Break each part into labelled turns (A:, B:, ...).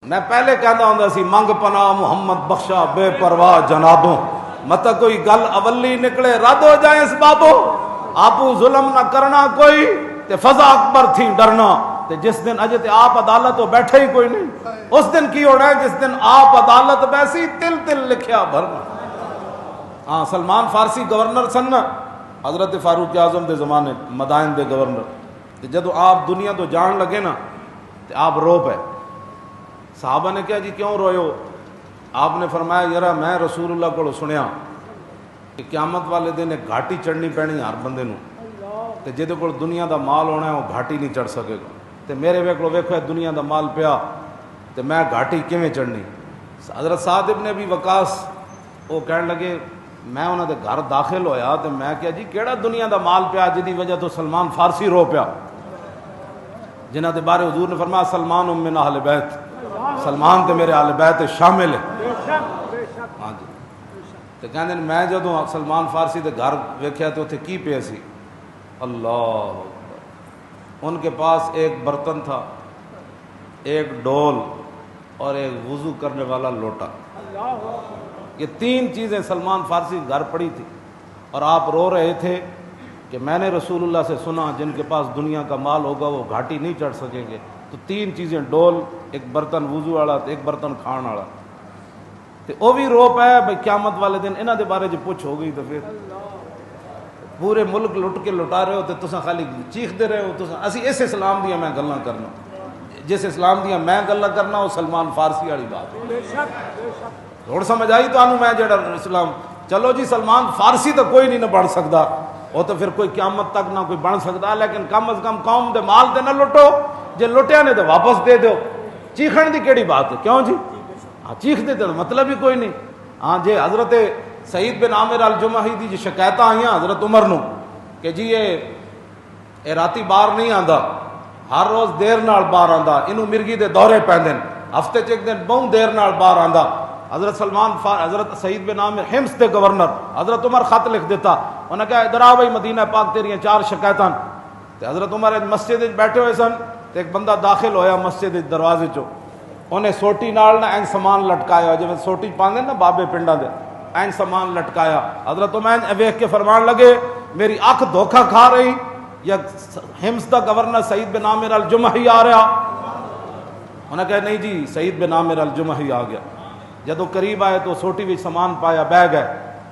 A: میں پہلے کہندا ہوندا سی منگ پناہ محمد بخشا بے پرواہ جنابوں، مت کوئی گل اولی نکلے رد ہو جائے اس بابو، آپو ظلم نہ کرنا کوئی تے فضا اکبر تھی ڈرنا، تے جس دن اجے تے آپ عدالت ہو بیٹھے ہی کوئی نہیں، اس دن کی ہونا ہے جس دن آپ عدالت بیسی تل تل لکھیا بھرنا۔ ہاں سلمان فارسی گورنر سن نا، حضرت فاروق اعظم دے زمانے مدائن دے گورنر، تے جدو آپ دنیا تو جان لگے نا تے آپ رو پے۔ صحابہ نے کہا جی کیوں روئے ہو؟ آپ نے فرمایا یارا میں رسول اللہ کو سنیا کہ قیامت والے دن ایک گھاٹی چڑھنی پینی ہر بندے نو، تے جہدے کول دنیا دا مال ہونا ہے وہ گھاٹی نہیں چڑھ سکے گا، تے میرے ویکھو ویکھو دنیا دا مال پیا تے میں گھاٹی کیویں چڑھنی؟ حضرت سعد ابن ابی وقاص وہ کہنے لگے میں انہاں دے گھر داخل ہویا تے میں کہا جی کیڑا دنیا دا مال پیا جدی وجہ تو سلمان فارسی رو پیا، جنہاں دے بارے حضور نے فرمایا سلمان من اہل بیت، سلمان تے میرے اہل بیت شامل ہے۔ ہاں جی تے کہندے میں جدوں سلمان فارسی دے گھر ویکھیا تے اوتھے کی پیا سی، اللہ اکبر، ان کے پاس ایک برتن تھا، ایک ڈول اور ایک وضو کرنے والا لوٹا، یہ تین چیزیں سلمان فارسی گھر پڑی تھی، اور آپ رو رہے تھے کہ میں نے رسول اللہ سے سنا جن کے پاس دنیا کا مال ہوگا وہ گھاٹی نہیں چڑھ سکیں گے، تو تین چیزیں ڈول، ایک برتن وضو والا، ایک برتن کھان والا، تے وہ بھی رو پایا بھائی قیامت والے دن انہاں دے بارے جو پوچھ ہو گئی تو پھر پورے ملک لٹ کے لٹا رہے ہو تے تساں خالی چیخ دے رہے ہو، تساں اسی اس اسلام دیا میں گلاں کرنا، جس اسلام دیا میں گلاں کرنا وہ سلمان فارسی والی بات ہے۔ تھوڑ سمجھ آئی تو میں جڑا اسلام، چلو جی سلمان فارسی تو کوئی نہیں نہ بڑھ سکتا، وہ تو پھر کوئی قیامت تک نہ کوئی بن سکتا، لیکن کم از کم قوم دے مال تے نہ لٹو، جے لٹیا نے تو واپس دے دو، چیخن دی کیڑی بات ہے؟ کیوں جی ہاں چیخ دے تو مطلب ہی کوئی نہیں۔ ہاں جی حضرت سعید بن عامر الجمحی دی جی شکایت آئیاں حضرت عمر نو کہ جی یہ راتی باہر نہیں آندا، ہر روز دیر نال باہر آندا، انہوں مرگی دے دورے پیندے، ہفتے چ ایک دن بہت دیر نال باہر آندا۔ حضرت سعید بن عامر حمص دے گورنر، حضرت عمر خط لکھ دیتا، انہوں نے کہا ادھر آ بھائی مدینہ پاک تیریاں چار شکایتاں۔ حضرت عمر مسجد بیٹھے ہوئے سن، ایک بندہ داخل ہویا مسجد دروازے چو، انہیں سوٹی نال نہ این سامان لٹکایا، جب سوٹی پاندے نا بابے پنڈا دے، این سامان لٹکایا۔ حضرت عمر ویکھ کے فرمان لگے میری اکھ دھوکھا کھا رہی یا حمص دا گورنر سعید بن عامر الجمحی آ رہا؟ انہوں نے کہا نہیں جی سعید بن عامر الجمحی آ گیا۔ جدو قریب آئے تو سوٹی بھی سامان پایا، بہ گئے،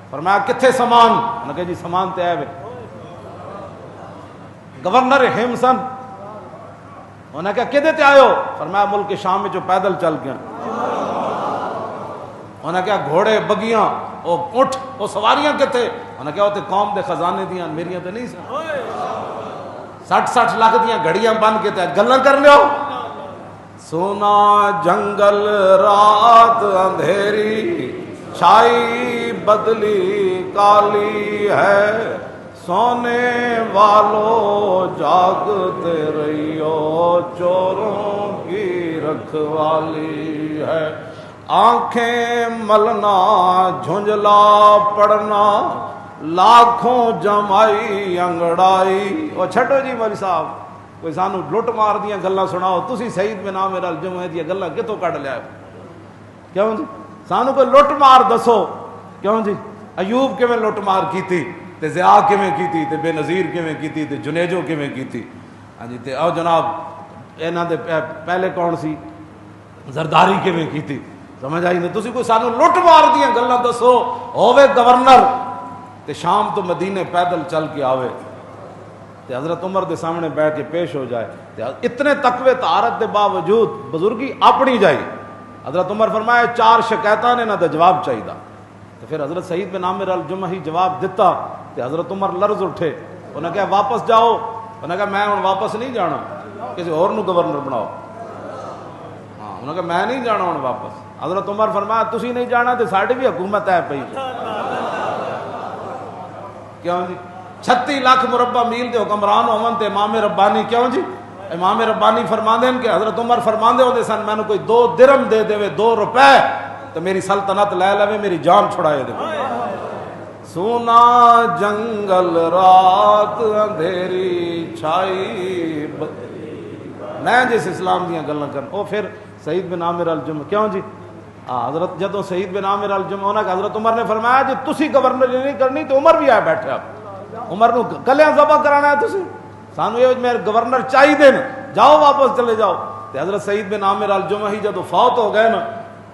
A: فرمایا کتھے سامان؟ انہوں نے کہا جی سامان تے ہے گورنر حمصن۔ انہوں نے کہا کدے تے آئے ہو؟ فرمایا ملک شام میں جو پیدل چل گیا۔ انہوں نے کہا گھوڑے بگیاں او اٹھ او سواریاں کتے؟ انہوں نے کہا وہ تے قوم دے خزانے دیاں میریاں تے نہیں سن، 60 لاکھ دیاں گھڑیاں بن کے تے گلاں کر لیو۔ سونا جنگل رات اندھیری چھائی بدلی کالی ہے، سونے والو جاگتے رہیو چوروں کی رکھوالی ہے، آنکھیں ملنا جھنجلا پڑنا لاکھوں جمائی انگڑائی۔ او چھٹو جی مولوی صاحب کوئی سانو لٹ مار دیاں گلاں سناؤ، تسی سعید بن عامر الجمحی دیاں گلاں کتوں کڈ لیا؟ کیوں جی سانو کوئی لٹ مار دسو، کیوں جی ایوب کیویں لٹ مار کیتی تے ضیاء کیویں کیتی تے بے نظیر کیویں کیتی تے جنیجو کیویں کیتی؟ ہاں جی تے او جناب انہاں دے پہلے کون سی زرداری کیویں کیتی؟ سمجھ آئی نہیں؟ تسی کوئی سانو لٹ مار دیاں گلاں دسو، ہووے گورنر تے شام تو مدینے پیدل چل کے آوے تے حضرت عمر دے سامنے بیٹھ کے پیش ہو جائے تے اتنے تقوی طہارت دے باوجود بزرگی اپنی جائی۔ حضرت عمر فرمایا 4 شکایتاں نے نہ دا جواب چاہیے، تو پھر حضرت سعید بن عامر الجمحی جواب دیتا تے حضرت عمر لرز اٹھے، انہوں نے کہا واپس جاؤ، انہوں نے کہا میں ہن واپس نہیں جانا، کسی اور نو گورنر بناؤ۔ ہاں انہوں نے کہا میں نہیں جانا ہن واپس۔ حضرت عمر فرمایا تسی نہیں جانا تے ساڈی بھی حکومت ہے پئی، کیوں جی 36 لاکھ مربع میل دے حکمران ہون تے امام ربانی، کیوں جی امام ربانی فرماندے ہیں کہ حضرت عمر فرماندے ہوندے سن مینوں کوئی 2 درم دے دے 2 روپے تو میری سلطنت لے لے میری جان چھڑائے دے۔ سونا جنگل رات اندھیری چھائی میں جس اسلام دیاں گلاں کرن او پھر سعید بن عامر الجمح کیوں جی حضرت جدوں سعید بن عامر الجمح ہونا کہ حضرت عمر نے فرمایا جی تسی گورنر نہیں کرنی تو عمر بھی آئے بیٹھے عمر نو کلیاں ذبح کرانا ہے تسی سانو یہ میرے گورنر چاہیے دین جاؤ واپس چلے جاؤ تے حضرت سعید بن عامر الجمحی جدوں فوت ہو گئے نا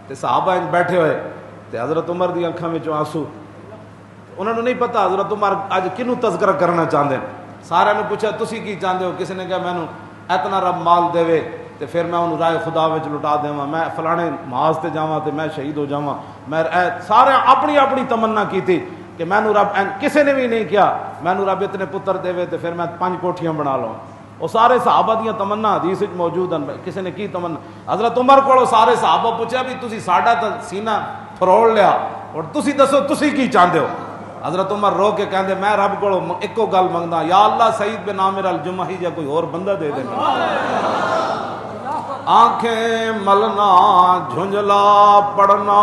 A: تے صحابہ بیٹھے ہوئے تے حضرت عمر دی اکھاں وچوں آنسو انہوں نے نہیں پتا حضرت عمر اج کنوں تذکرہ کرنا چاہتے ہیں سارے نے پوچھا تسی کی چاہتے ہو کسی نے کہا مینوں اتنا رب مال دے تے پھر میں انہوں رائے خدا وچ لٹا دیواں میں فلانے محاذ تے جاواں تے میں شہید ہو جاواں میں سارے اپنی اپنی تمنا کی تھی کہ مینوں رب کسی نے بھی نہیں کیا مینوں رب اتنے پتر دے تے پھر میں 5 کوٹھیاں بنا لواں وہ سارے صحابہ دیاں تمنا حدیث وچ موجود ہیں کسی نے کی تمنا حضرت عمر کو سارے صحابہ پوچھا بھی تسی ساڈا تے سینہ فروڑ لیا اور تسی دسو تسی کی چاہتے ہو حضرت عمر رو کے کہندے میں رب کو ایکو گل منگدا یا اللہ سعید بن عامر الجمحی جا کوئی اور بندہ دے دے آنکھیں ملنا جھنجلا پڑنا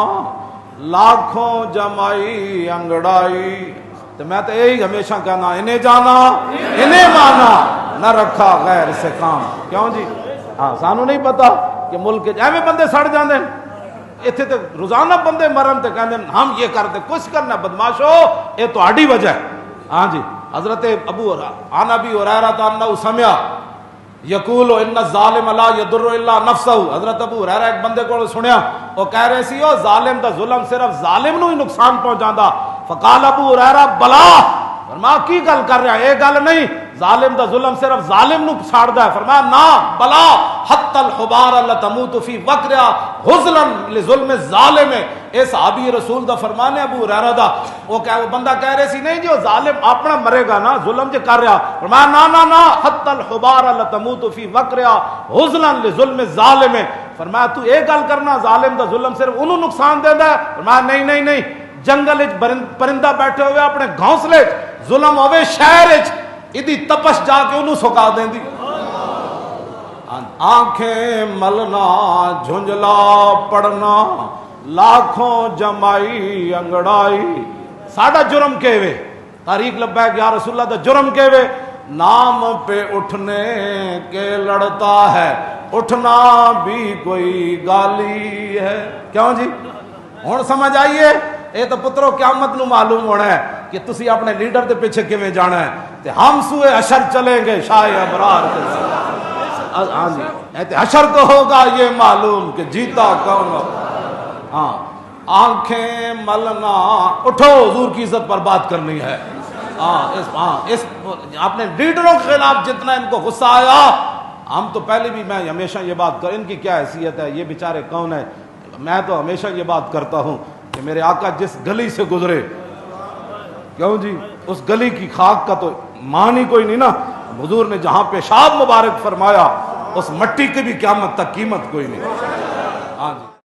A: لاکھوں جمائی انگڑائی تو میں تو یہی ہمیشہ کہنا انہیں جانا انہیں مانا نہ رکھا غیر سے کام کیوں جی ہاں سانو نہیں پتا کہ ملک ایویں بندے سڑ جاندے اتنے تو روزانہ بندے مرن تے کہندے ہم یہ کرتے کچھ کرنا بدماشو یہ تہاڈی وجہ ہے ہاں جی حضرت ابو عن ابی ہریرہ انہ سمع یقول ان الظالم لا یضر الا نفسہ حضرت ابو ہریرہ ایک بندے کو سنیا وہ کہہ رہے سی او ظالم دا ظلم صرف ظالم نو ہی نقصان پہنچاندا فقال ابو ہریرہ بلا فرمایا کی گل کر رہا ہے یہ گل نہیں ظالم دا ظلم صرف ظالم نو چھاڑدا ہے فرمایا نا بلا حتی الحبار لتموت فی وقرا حزلا لظلم الظالم اے صحابی رسول دا فرمان ہے ابو ہریرہ دا وہ بندہ کہہ رہے سی نہیں جو ظالم اپنا مرے گا نا ظلم جو کر رہا فرمایا نا نا نا حتی الحبار لتموت فی وقرا حزلا لظلم الظالم فرمایا تو ایک گل کرنا ظالم دا ظلم صرف انہوں نقصان دیندا ہے فرمایا نہیں نہیں نہیں جنگل وچ پرندہ بیٹھے ہوئے اپنے گھونسلے ظلم ہوئے شہر وچ ادی تپش جا کے انہوں سکا دیندی آنکھیں ملنا جھنجلا پڑنا لاکھوں جمائی انگڑائی ساڑا جرم کہوے تاریخ لبیک یا رسول اللہ دا جرم کہوے نام پہ اٹھنے کے لڑتا ہے اٹھنا بھی کوئی گالی ہے کیوں جی ہن سمجھ آئیے اے تو پترو قیامت نو معلوم ہونا ہے کہ تسی اپنے لیڈر دے پیچھے کیویں جانا ہے تے ہم سوئے حشر چلیں گے شاہ ابرار کے ساتھ ہاں جی حشر کو ہوگا یہ معلوم کہ جیتا کون ہو ہاں آنکھیں ملنا اٹھو حضور کی عزت پر بات کرنی ہے اس اپنے لیڈروں کے خلاف جتنا ان کو غصہ آیا ہم تو پہلے بھی میں ہمیشہ یہ بات کر ان کی کیا حیثیت ہے یہ بیچارے کون ہے میں تو ہمیشہ یہ بات کرتا ہوں کہ میرے آقا جس گلی سے گزرے کیوں جی اس گلی کی خاک کا تو مان ہی کوئی نہیں نا حضور نے جہاں پیشاب مبارک فرمایا اس مٹی کی بھی قیامت تک قیمت کوئی نہیں ہاں جی